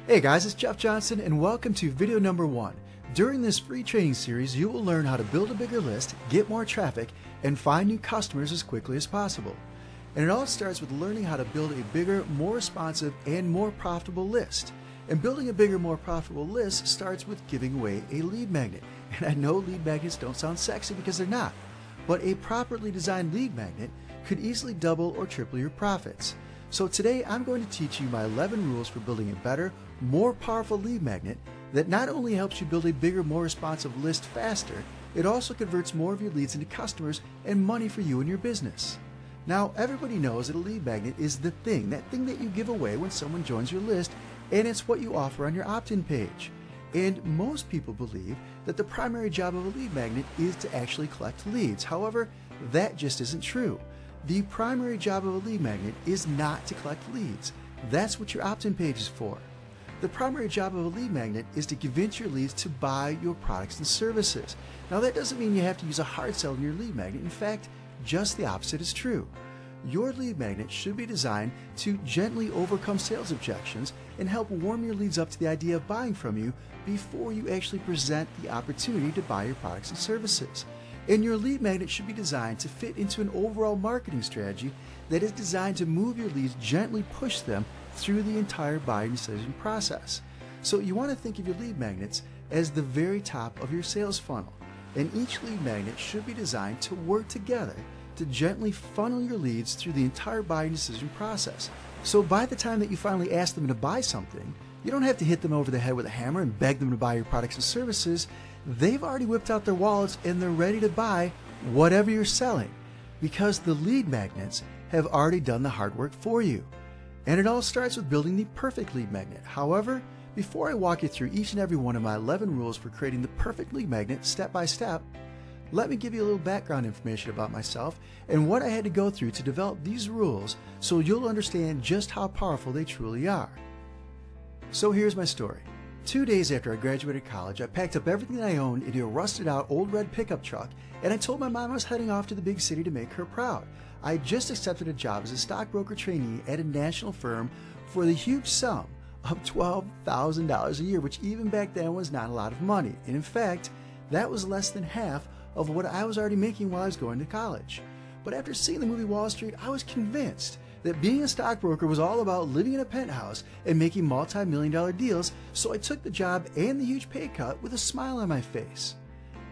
Hey guys, it's Jeff Johnson and welcome to video number 1. During this free training series, you will learn how to build a bigger list, get more traffic, and find new customers as quickly as possible. And it all starts with learning how to build a bigger, more responsive, and more profitable list. And building a bigger, more profitable list starts with giving away a lead magnet. And I know lead magnets don't sound sexy because they're not, but a properly designed lead magnet could easily double or triple your profits. So today I'm going to teach you my 11 rules for building a better, more powerful lead magnet that not only helps you build a bigger, more responsive list faster, it also converts more of your leads into customers and money for you and your business. Now, everybody knows that a lead magnet is the thing, that thing that you give away when someone joins your list, and it's what you offer on your opt-in page. And most people believe that the primary job of a lead magnet is to actually collect leads. However, that just isn't true. The primary job of a lead magnet is not to collect leads. That's what your opt-in page is for. The primary job of a lead magnet is to convince your leads to buy your products and services. Now, that doesn't mean you have to use a hard sell in your lead magnet. In fact, just the opposite is true. Your lead magnet should be designed to gently overcome sales objections and help warm your leads up to the idea of buying from you before you actually present the opportunity to buy your products and services. And your lead magnet should be designed to fit into an overall marketing strategy that is designed to move your leads, gently push them through the entire buying decision process. So you want to think of your lead magnets as the very top of your sales funnel. And each lead magnet should be designed to work together to gently funnel your leads through the entire buying decision process. So by the time that you finally ask them to buy something, you don't have to hit them over the head with a hammer and beg them to buy your products and services. They've already whipped out their wallets and they're ready to buy whatever you're selling because the lead magnets have already done the hard work for you. And it all starts with building the perfect lead magnet. However, before I walk you through each and every one of my 11 rules for creating the perfect lead magnet step by step, let me give you a little background information about myself and what I had to go through to develop these rules so you'll understand just how powerful they truly are. So here's my story. 2 days after I graduated college, I packed up everything that I owned into a rusted out old red pickup truck and I told my mom I was heading off to the big city to make her proud. I had just accepted a job as a stockbroker trainee at a national firm for the huge sum of $12,000 a year, which even back then was not a lot of money. And in fact, that was less than half of what I was already making while I was going to college. But after seeing the movie Wall Street, I was convinced that being a stockbroker was all about living in a penthouse and making multi-million-dollar deals, so I took the job and the huge pay cut with a smile on my face.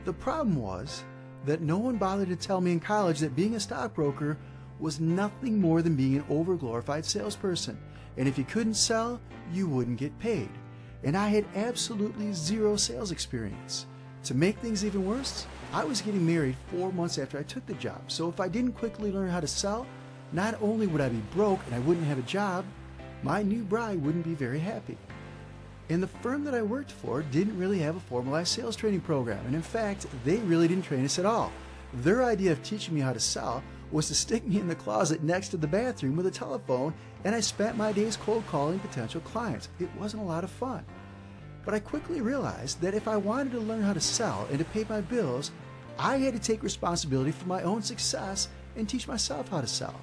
The problem was that no one bothered to tell me in college that being a stockbroker was nothing more than being an overglorified salesperson, and if you couldn't sell, you wouldn't get paid. And I had absolutely zero sales experience. To make things even worse, I was getting married 4 months after I took the job, so if I didn't quickly learn how to sell, not only would I be broke and I wouldn't have a job, my new bride wouldn't be very happy. And the firm that I worked for didn't really have a formalized sales training program, and in fact, they really didn't train us at all. Their idea of teaching me how to sell was to stick me in the closet next to the bathroom with a telephone, and I spent my days cold calling potential clients. It wasn't a lot of fun. But I quickly realized that if I wanted to learn how to sell and to pay my bills, I had to take responsibility for my own success and teach myself how to sell.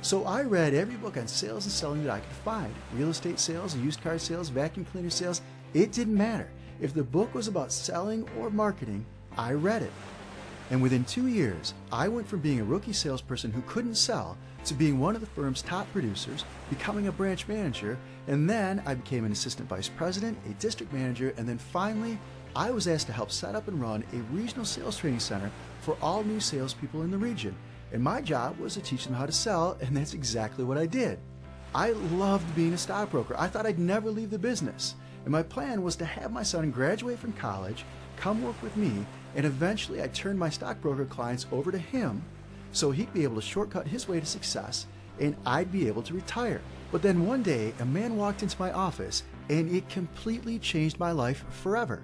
So I read every book on sales and selling that I could find. Real estate sales, used car sales, vacuum cleaner sales, it didn't matter. If the book was about selling or marketing, I read it. And within 2 years, I went from being a rookie salesperson who couldn't sell to being one of the firm's top producers, becoming a branch manager, and then I became an assistant vice president, a district manager, and then finally, I was asked to help set up and run a regional sales training center for all new salespeople in the region. And my job was to teach them how to sell, and that's exactly what I did. I loved being a stockbroker. I thought I'd never leave the business. And my plan was to have my son graduate from college, come work with me, and eventually I'd turn my stockbroker clients over to him so he'd be able to shortcut his way to success and I'd be able to retire. But then one day, a man walked into my office and it completely changed my life forever.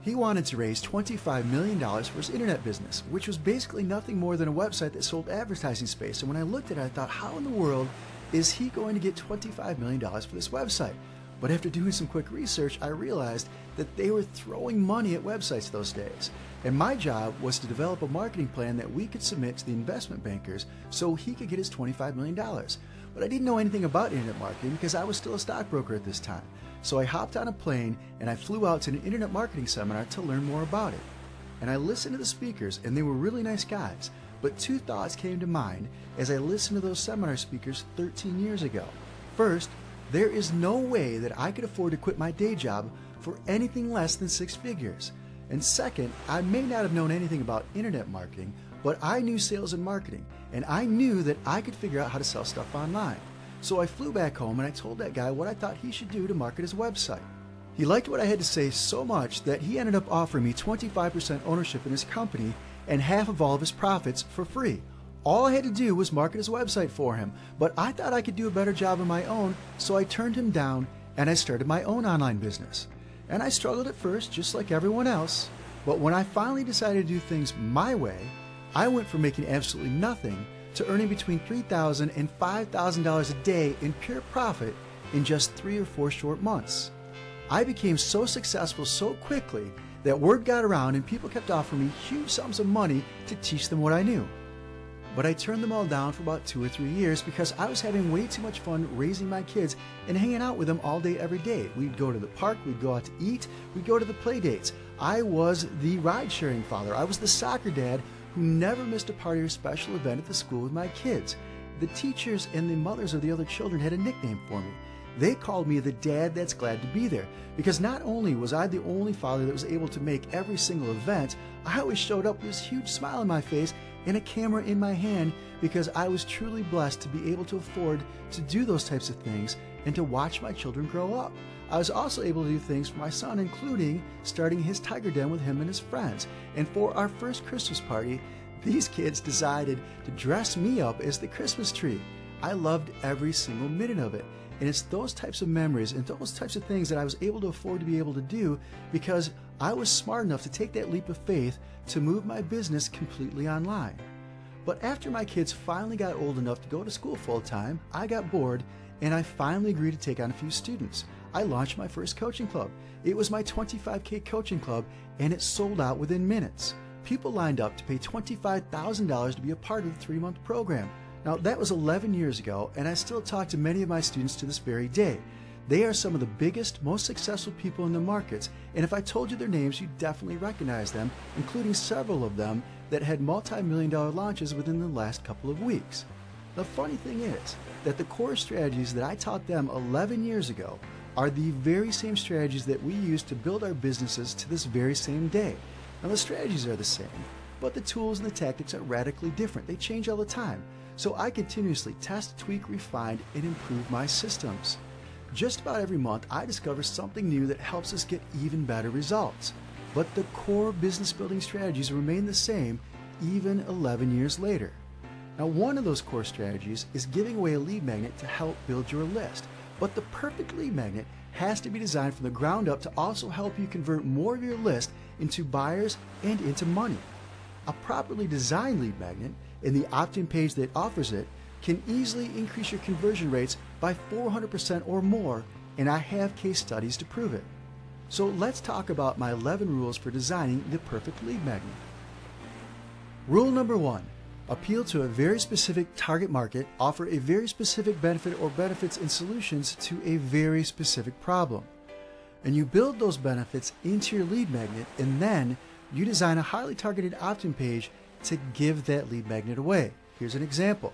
He wanted to raise $25 million for his internet business, which was basically nothing more than a website that sold advertising space. And when I looked at it, I thought, how in the world is he going to get $25 million for this website? But after doing some quick research, I realized that they were throwing money at websites those days. And my job was to develop a marketing plan that we could submit to the investment bankers so he could get his $25 million. But I didn't know anything about internet marketing because I was still a stockbroker at this time. So I hopped on a plane and I flew out to an internet marketing seminar to learn more about it. And I listened to the speakers, and they were really nice guys. But two thoughts came to mind as I listened to those seminar speakers 13 years ago. First, there is no way that I could afford to quit my day job for anything less than 6 figures. And second, I may not have known anything about internet marketing, but I knew sales and marketing, and I knew that I could figure out how to sell stuff online. So I flew back home and I told that guy what I thought he should do to market his website. He liked what I had to say so much that he ended up offering me 25% ownership in his company and half of all of his profits for free. All I had to do was market his website for him, but I thought I could do a better job on my own, so I turned him down and I started my own online business. And I struggled at first, just like everyone else, but when I finally decided to do things my way, I went from making absolutely nothing to earning between $3,000 and $5,000 a day in pure profit in just 3 or 4 short months. I became so successful so quickly that word got around and people kept offering me huge sums of money to teach them what I knew. But I turned them all down for about 2 or 3 years because I was having way too much fun raising my kids and hanging out with them all day every day. We'd go to the park, we'd go out to eat, we'd go to the play dates. I was the ride-sharing father. I was the soccer dad who never missed a party or special event at the school with my kids. The teachers and the mothers of the other children had a nickname for me. They called me the dad that's glad to be there, because not only was I the only father that was able to make every single event, I always showed up with this huge smile on my face and a camera in my hand because I was truly blessed to be able to afford to do those types of things and to watch my children grow up. I was also able to do things for my son, including starting his tiger den with him and his friends. And for our first Christmas party, these kids decided to dress me up as the Christmas tree. I loved every single minute of it. And it's those types of memories and those types of things that I was able to afford to be able to do because I was smart enough to take that leap of faith to move my business completely online. But after my kids finally got old enough to go to school full time, I got bored and I finally agreed to take on a few students. I launched my first coaching club. It was my $25K coaching club and it sold out within minutes. People lined up to pay $25,000 to be a part of the 3-month program. Now, that was 11 years ago, and I still talk to many of my students to this very day. They are some of the biggest, most successful people in the markets, and if I told you their names, you'd definitely recognize them, including several of them that had multi-million-dollar launches within the last couple of weeks. The funny thing is that the core strategies that I taught them 11 years ago are the very same strategies that we use to build our businesses to this very same day. Now, the strategies are the same, but the tools and the tactics are radically different. They change all the time. So I continuously test, tweak, refine, and improve my systems. Just about every month, I discover something new that helps us get even better results. But the core business building strategies remain the same even 11 years later. Now, one of those core strategies is giving away a lead magnet to help build your list. But the perfect lead magnet has to be designed from the ground up to also help you convert more of your list into buyers and into money. A properly designed lead magnet and the opt-in page that offers it can easily increase your conversion rates by 400% or more, and I have case studies to prove it. So let's talk about my 11 rules for designing the perfect lead magnet. Rule number 1, appeal to a very specific target market, offer a very specific benefit or benefits and solutions to a very specific problem. And you build those benefits into your lead magnet, and then you design a highly targeted opt-in page to give that lead magnet away. Here's an example.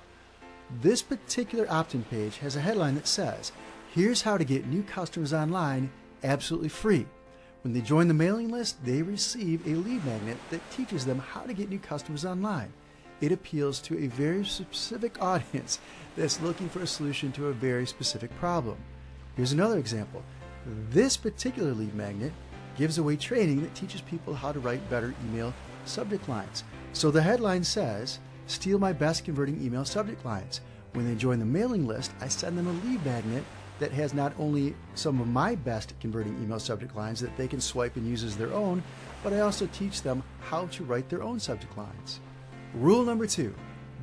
This particular opt-in page has a headline that says, "Here's how to get new customers online absolutely free." When they join the mailing list, they receive a lead magnet that teaches them how to get new customers online. It appeals to a very specific audience that's looking for a solution to a very specific problem. Here's another example. This particular lead magnet gives away training that teaches people how to write better email subject lines. So the headline says, "Steal my best converting email subject lines." When they join the mailing list, I send them a lead magnet that has not only some of my best converting email subject lines that they can swipe and use as their own, but I also teach them how to write their own subject lines. Rule number 2,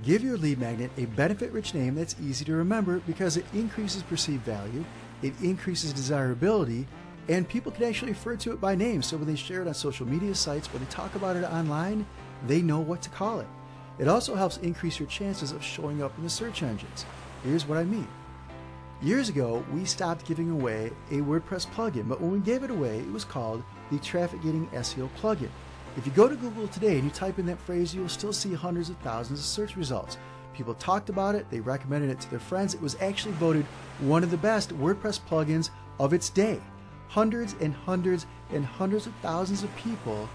Give your lead magnet a benefit-rich name that's easy to remember because it increases perceived value, it increases desirability, and people can actually refer to it by name, so when they share it on social media sites or they talk about it online, they know what to call it. It also helps increase your chances of showing up in the search engines. Here's what I mean. Years ago, we stopped giving away a WordPress plugin, but when we gave it away, it was called the Traffic Getting SEO plugin. If you go to Google today and you type in that phrase, you will still see hundreds of thousands of search results. People talked about it, they recommended it to their friends. It was actually voted one of the best WordPress plugins of its day. Hundreds and hundreds and hundreds of thousands of people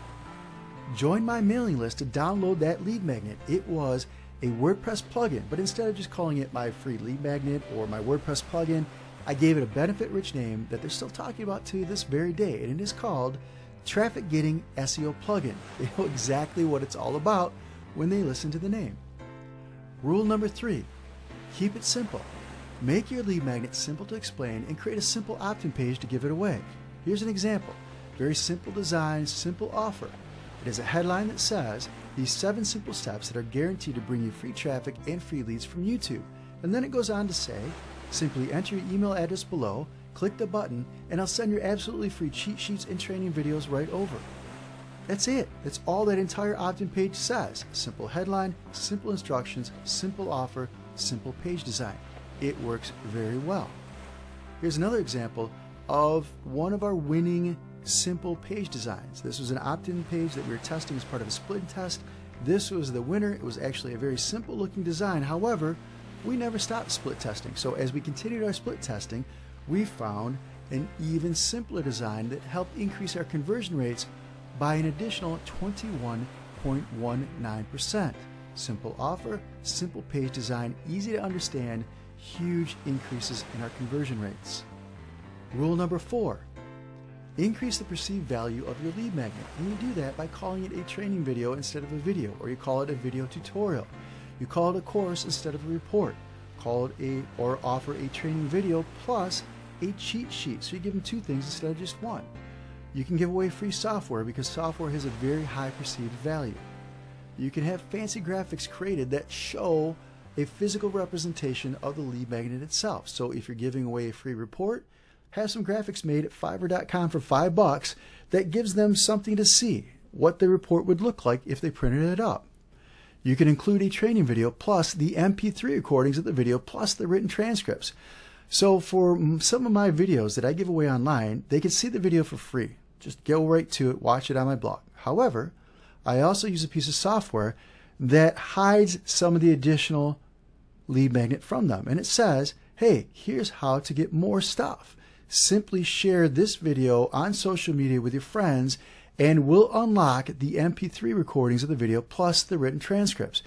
joined my mailing list to download that lead magnet. It was a WordPress plugin, but instead of just calling it my free lead magnet or my WordPress plugin, I gave it a benefit-rich name that they're still talking about to this very day, and it is called Traffic Getting SEO Plugin. They know exactly what it's all about when they listen to the name. Rule number 3, keep it simple. Make your lead magnet simple to explain and create a simple opt-in page to give it away. Here's an example. Very simple design, simple offer. It has a headline that says, these 7 simple steps that are guaranteed to bring you free traffic and free leads from YouTube. And then it goes on to say, simply enter your email address below, click the button, and I'll send your absolutely free cheat sheets and training videos right over. That's it. That's all that entire opt-in page says. Simple headline, simple instructions, simple offer, simple page design. It works very well. Here's another example of one of our winning simple page designs. This was an opt-in page that we were testing as part of a split test. This was the winner. It was actually a very simple looking design. However, we never stopped split testing. So as we continued our split testing, we found an even simpler design that helped increase our conversion rates by an additional 21.19%. Simple offer, simple page design, easy to understand, huge increases in our conversion rates. Rule number 4, increase the perceived value of your lead magnet. And you do that by calling it a training video instead of a video, or you call it a video tutorial. You call it a course instead of a report. Call it or offer a training video plus a cheat sheet. So you give them 2 things instead of just 1. You can give away free software because software has a very high perceived value. You can have fancy graphics created that show a physical representation of the lead magnet itself. So if you're giving away a free report, have some graphics made at Fiverr.com for $5 that gives them something to see, what the report would look like if they printed it up. You can include a training video plus the MP3 recordings of the video plus the written transcripts. So for some of my videos that I give away online, they can see the video for free. Just go right to it, watch it on my blog. However, I also use a piece of software that hides some of the additional lead magnet from them. And it says, hey, here's how to get more stuff. Simply share this video on social media with your friends and we'll unlock the MP3 recordings of the video plus the written transcripts.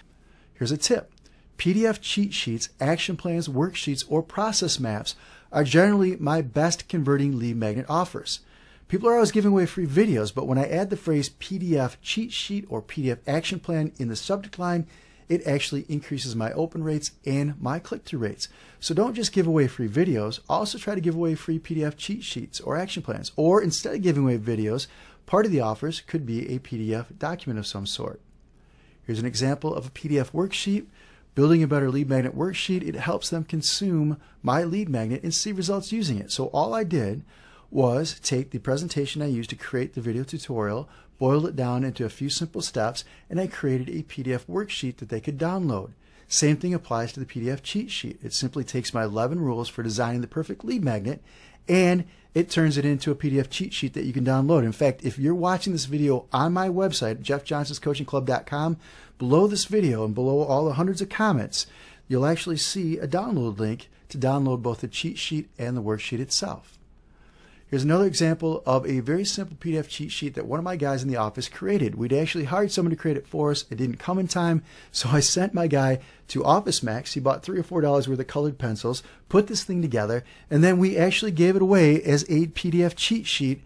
Here's a tip. PDF cheat sheets, action plans, worksheets, or process maps are generally my best converting lead magnet offers. People are always giving away free videos, but when I add the phrase PDF cheat sheet or PDF action plan in the subject line, it actually increases my open rates and my click-through rates. So don't just give away free videos, also try to give away free PDF cheat sheets or action plans. Or instead of giving away videos, part of the offers could be a PDF document of some sort. Here's an example of a PDF worksheet. Building a better lead magnet worksheet, it helps them consume my lead magnet and see results using it. So all I did was take the presentation I used to create the video tutorial, boiled it down into a few simple steps, and I created a PDF worksheet that they could download. Same thing applies to the PDF cheat sheet. It simply takes my 11 rules for designing the perfect lead magnet and it turns it into a PDF cheat sheet that you can download. In fact, if you're watching this video on my website, jeffjohnsonscoachingclub.com, below this video and below all the hundreds of comments, you'll actually see a download link to download both the cheat sheet and the worksheet itself. Here's another example of a very simple PDF cheat sheet that one of my guys in the office created. We'd actually hired someone to create it for us. It didn't come in time, so I sent my guy to Office Max. He bought $3 or $4 worth of colored pencils, put this thing together, and then we actually gave it away as a PDF cheat sheet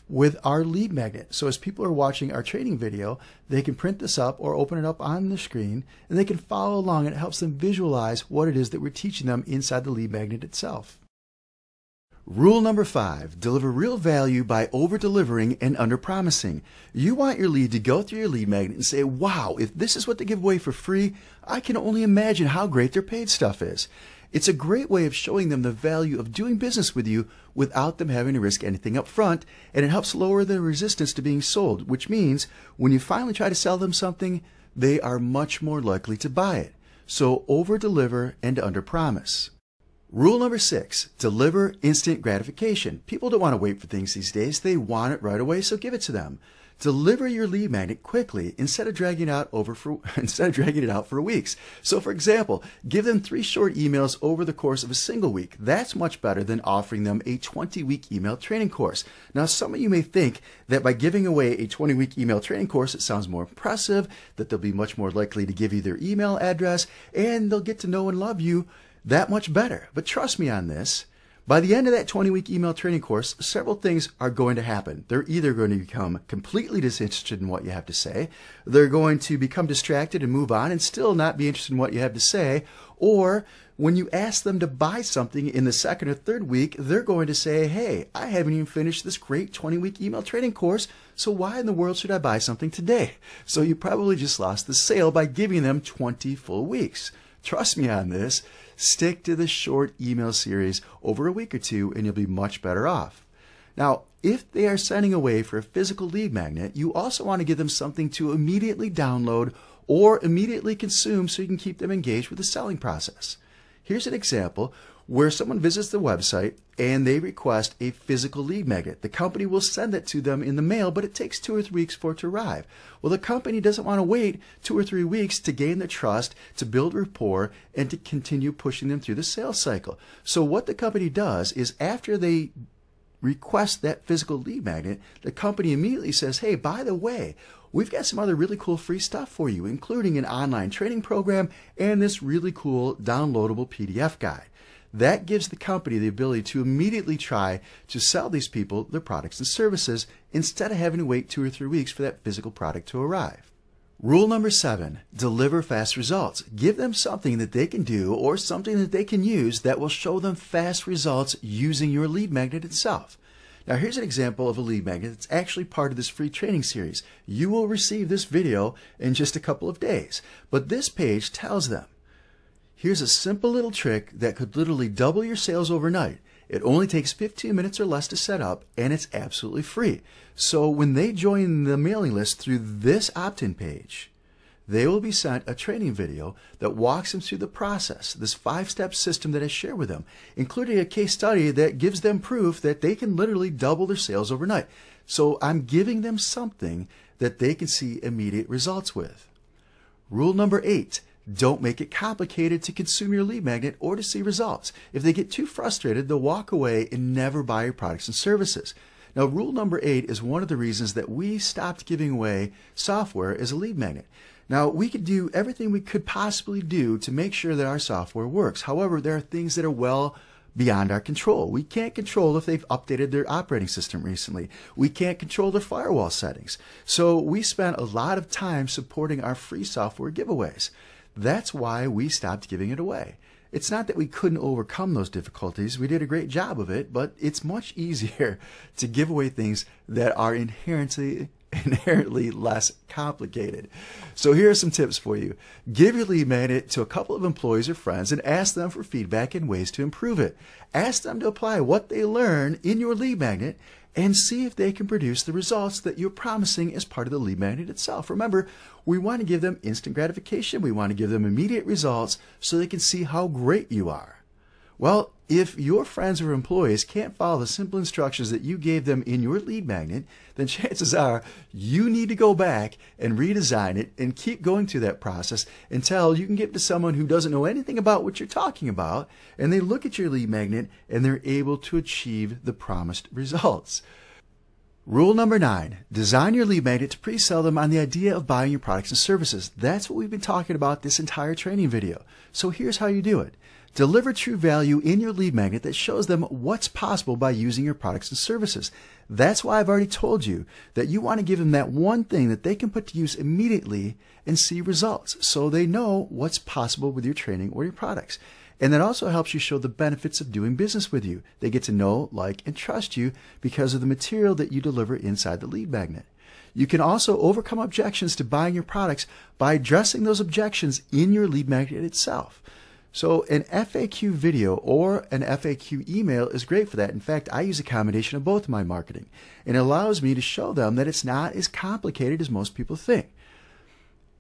with our lead magnet. So as people are watching our training video, they can print this up or open it up on the screen, and they can follow along, and it helps them visualize what it is that we're teaching them inside the lead magnet itself. Rule number 5, deliver real value by over-delivering and under-promising. You want your lead to go through your lead magnet and say, wow, if this is what they give away for free, I can only imagine how great their paid stuff is. It's a great way of showing them the value of doing business with you without them having to risk anything up front, and it helps lower the resistance to being sold, which means when you finally try to sell them something, they are much more likely to buy it. So over-deliver and under-promise. Rule number 6, deliver instant gratification. People don't want to wait for things these days. They want it right away, so give it to them. Deliver your lead magnet quickly instead of dragging it out for weeks. So for example, give them 3 short emails over the course of a single week. That's much better than offering them a 20-week email training course. Now, some of you may think that by giving away a 20-week email training course, it sounds more impressive, that they'll be much more likely to give you their email address, and they'll get to know and love you that much better. But trust me on this. By the end of that 20-week email training course, several things are going to happen. They're either going to become completely disinterested in what you have to say, they're going to become distracted and move on and still not be interested in what you have to say, or when you ask them to buy something in the 2nd or 3rd week, they're going to say, hey, I haven't even finished this great 20-week email training course, so why in the world should I buy something today? So you probably just lost the sale by giving them 20 full weeks. Trust me on this. Stick to the short email series over a week or 2 and you'll be much better off. Now, if they are sending away for a physical lead magnet, you also want to give them something to immediately download or immediately consume so you can keep them engaged with the selling process. Here's an example where someone visits the website and they request a physical lead magnet. The company will send it to them in the mail, but it takes 2 or 3 weeks for it to arrive. Well, the company doesn't want to wait 2 or 3 weeks to gain their trust, to build rapport, and to continue pushing them through the sales cycle. So what the company does is after they request that physical lead magnet, the company immediately says, hey, by the way, we've got some other really cool free stuff for you, including an online training program and this really cool downloadable PDF guide. That gives the company the ability to immediately try to sell these people their products and services instead of having to wait 2 or 3 weeks for that physical product to arrive. Rule number 7, deliver fast results. Give them something that they can do or something that they can use that will show them fast results using your lead magnet itself. Now here's an example of a lead magnet that's actually part of this free training series. You will receive this video in just a couple of days, but this page tells them, here's a simple little trick that could literally double your sales overnight. It only takes 15 minutes or less to set up, and it's absolutely free. So when they join the mailing list through this opt-in page, they will be sent a training video that walks them through the process, this 5-step system that I share with them, including a case study that gives them proof that they can literally double their sales overnight. So I'm giving them something that they can see immediate results with. Rule number 8. Don't make it complicated to consume your lead magnet or to see results. If they get too frustrated, they'll walk away and never buy your products and services. Now, rule number 8 is one of the reasons that we stopped giving away software as a lead magnet. Now, we could do everything we could possibly do to make sure that our software works. However, there are things that are well beyond our control. We can't control if they've updated their operating system recently. We can't control their firewall settings. So we spent a lot of time supporting our free software giveaways. That's why we stopped giving it away. It's not that we couldn't overcome those difficulties. We did a great job of it, but it's much easier to give away things that are inherently less complicated. So here are some tips for you. Give your lead magnet to a couple of employees or friends and ask them for feedback and ways to improve it. Ask them to apply what they learn in your lead magnet and see if they can produce the results that you're promising as part of the lead magnet itself. Remember, we want to give them instant gratification. We want to give them immediate results so they can see how great you are. Well, if your friends or employees can't follow the simple instructions that you gave them in your lead magnet, then chances are you need to go back and redesign it and keep going through that process until you can give it to someone who doesn't know anything about what you're talking about, and they look at your lead magnet and they're able to achieve the promised results. Rule number 9, design your lead magnet to pre-sell them on the idea of buying your products and services. That's what we've been talking about this entire training video. So here's how you do it. Deliver true value in your lead magnet that shows them what's possible by using your products and services. That's why I've already told you that you want to give them that one thing that they can put to use immediately and see results so they know what's possible with your training or your products. And that also helps you show the benefits of doing business with you. They get to know, like, and trust you because of the material that you deliver inside the lead magnet. You can also overcome objections to buying your products by addressing those objections in your lead magnet itself. So an FAQ video or an FAQ email is great for that. In fact, I use a combination of both in my marketing, and it allows me to show them that it's not as complicated as most people think.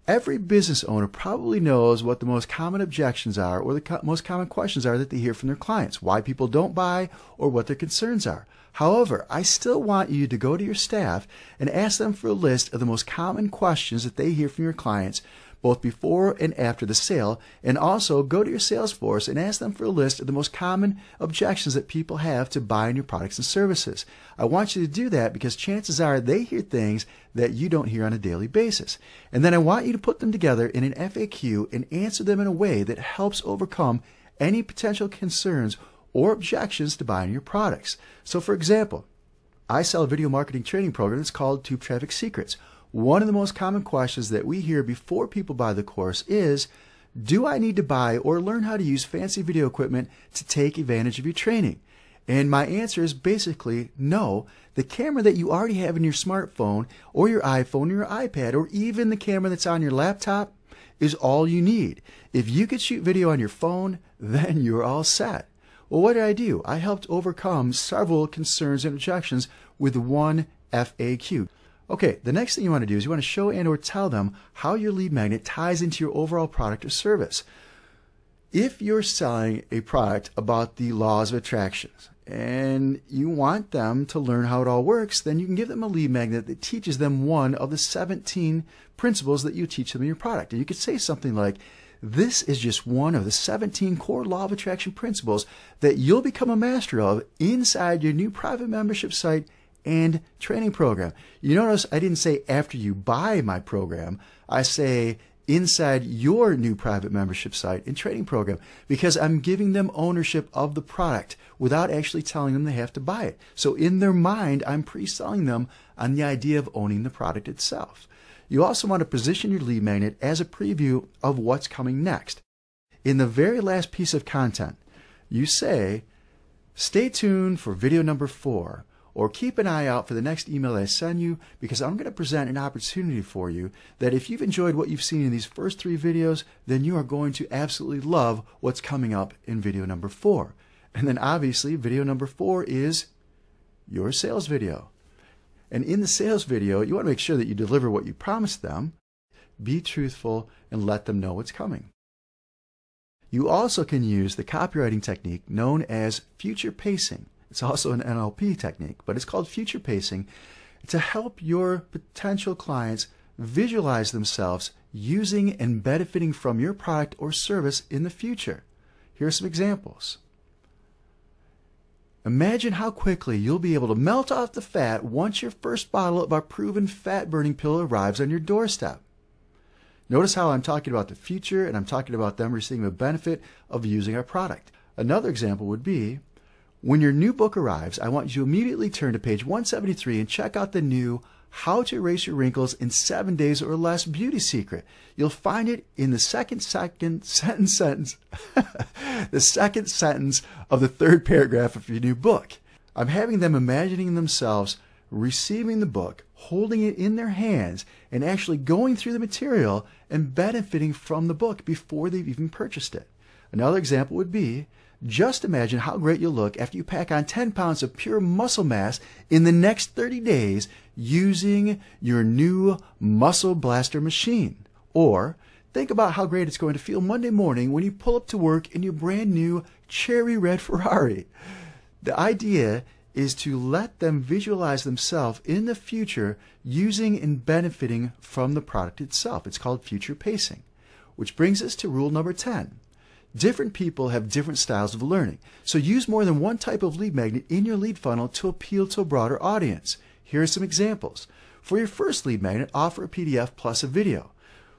Every business owner probably knows what the most common objections are or the most common questions are that they hear from their clients, why people don't buy or what their concerns are. However, I still want you to go to your staff and ask them for a list of the most common questions that they hear from your clients, both before and after the sale, and also go to your sales force and ask them for a list of the most common objections that people have to buying your products and services. I want you to do that because chances are they hear things that you don't hear on a daily basis. And then I want you to put them together in an FAQ and answer them in a way that helps overcome any potential concerns or objections to buying your products. So for example, I sell a video marketing training program that's called Tube Traffic Secrets. One of the most common questions that we hear before people buy the course is, do I need to buy or learn how to use fancy video equipment to take advantage of your training? And my answer is basically no. The camera that you already have in your smartphone or your iPhone or your iPad or even the camera that's on your laptop is all you need. If you could shoot video on your phone, then you're all set. Well, what did I do? I helped overcome several concerns and objections with one FAQ. Okay, the next thing you want to do is you want to show and or tell them how your lead magnet ties into your overall product or service. If you're selling a product about the laws of attraction and you want them to learn how it all works, then you can give them a lead magnet that teaches them one of the 17 principles that you teach them in your product. And you could say something like, this is just one of the 17 core law of attraction principles that you'll become a master of inside your new private membership site and training program. You notice I didn't say after you buy my program. I say inside your new private membership site and training program because I'm giving them ownership of the product without actually telling them they have to buy it. So in their mind, I'm pre-selling them on the idea of owning the product itself. You also want to position your lead magnet as a preview of what's coming next. In the very last piece of content, you say, stay tuned for video number 4. Or keep an eye out for the next email that I send you because I'm going to present an opportunity for you that if you've enjoyed what you've seen in these first 3 videos, then you are going to absolutely love what's coming up in video number 4. And then obviously video number 4 is your sales video. And in the sales video, you want to make sure that you deliver what you promised them, be truthful, and let them know what's coming. You also can use the copywriting technique known as future pacing. It's also an NLP technique, but it's called future pacing to help your potential clients visualize themselves using and benefiting from your product or service in the future. Here are some examples. Imagine how quickly you'll be able to melt off the fat once your first bottle of our proven fat-burning pill arrives on your doorstep. Notice how I'm talking about the future and I'm talking about them receiving a benefit of using our product. Another example would be, when your new book arrives, I want you to immediately turn to page 173 and check out the new How to Erase Your Wrinkles in 7 Days or Less Beauty Secret. You'll find it in the second sentence the second sentence of the 3rd paragraph of your new book. I'm having them imagining themselves receiving the book, holding it in their hands, and actually going through the material and benefiting from the book before they've even purchased it. Another example would be, just imagine how great you'll look after you pack on 10 pounds of pure muscle mass in the next 30 days using your new Muscle Blaster machine. Or think about how great it's going to feel Monday morning when you pull up to work in your brand new cherry red Ferrari. The idea is to let them visualize themselves in the future using and benefiting from the product itself. It's called future pacing, which brings us to rule number 10. Different people have different styles of learning, so use more than one type of lead magnet in your lead funnel to appeal to a broader audience. Here are some examples. For your first lead magnet, offer a PDF plus a video.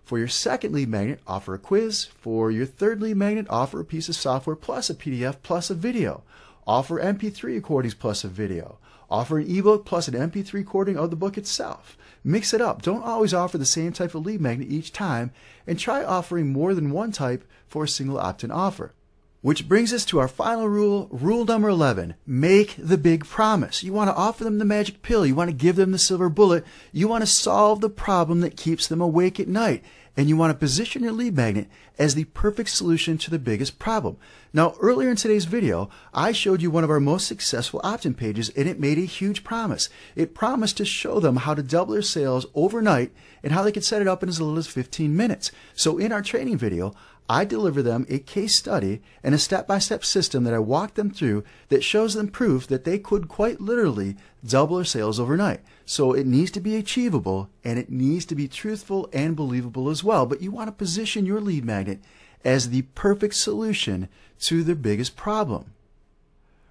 For your second lead magnet, offer a quiz. For your third lead magnet, offer a piece of software plus a PDF plus a video. Offer MP3 recordings plus a video. Offer an ebook plus an MP3 recording of the book itself. Mix it up. Don't always offer the same type of lead magnet each time, and try offering more than one type for a single opt-in offer. Which brings us to our final rule, rule number 11. Make the big promise. You want to offer them the magic pill. You want to give them the silver bullet. You want to solve the problem that keeps them awake at night. And you want to position your lead magnet as the perfect solution to the biggest problem. Now, earlier in today's video, I showed you one of our most successful opt-in pages, and it made a huge promise. It promised to show them how to double their sales overnight and how they could set it up in as little as 15 minutes. So in our training video, I deliver them a case study and a step-by-step system that I walk them through that shows them proof that they could quite literally double their sales overnight. So it needs to be achievable, and it needs to be truthful and believable as well. But you want to position your lead magnet as the perfect solution to their biggest problem.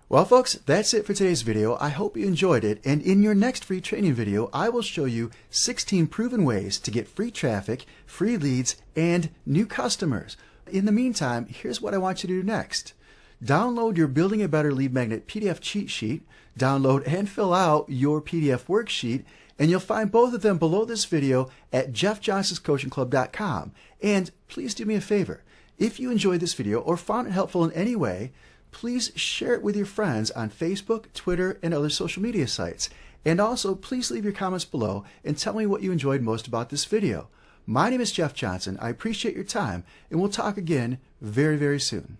Well, folks, that's it for today's video. I hope you enjoyed it, and in your next free training video, I will show you 16 proven ways to get free traffic, free leads, and new customers. In the meantime, here's what I want you to do next. Download your Building a Better Lead Magnet PDF cheat sheet, download and fill out your PDF worksheet, and you'll find both of them below this video at jeffjohnsonscoachingclub.com. And please do me a favor. If you enjoyed this video or found it helpful in any way, please share it with your friends on Facebook, Twitter, and other social media sites. And also, please leave your comments below and tell me what you enjoyed most about this video. My name is Jeff Johnson. I appreciate your time, and we'll talk again very, very soon.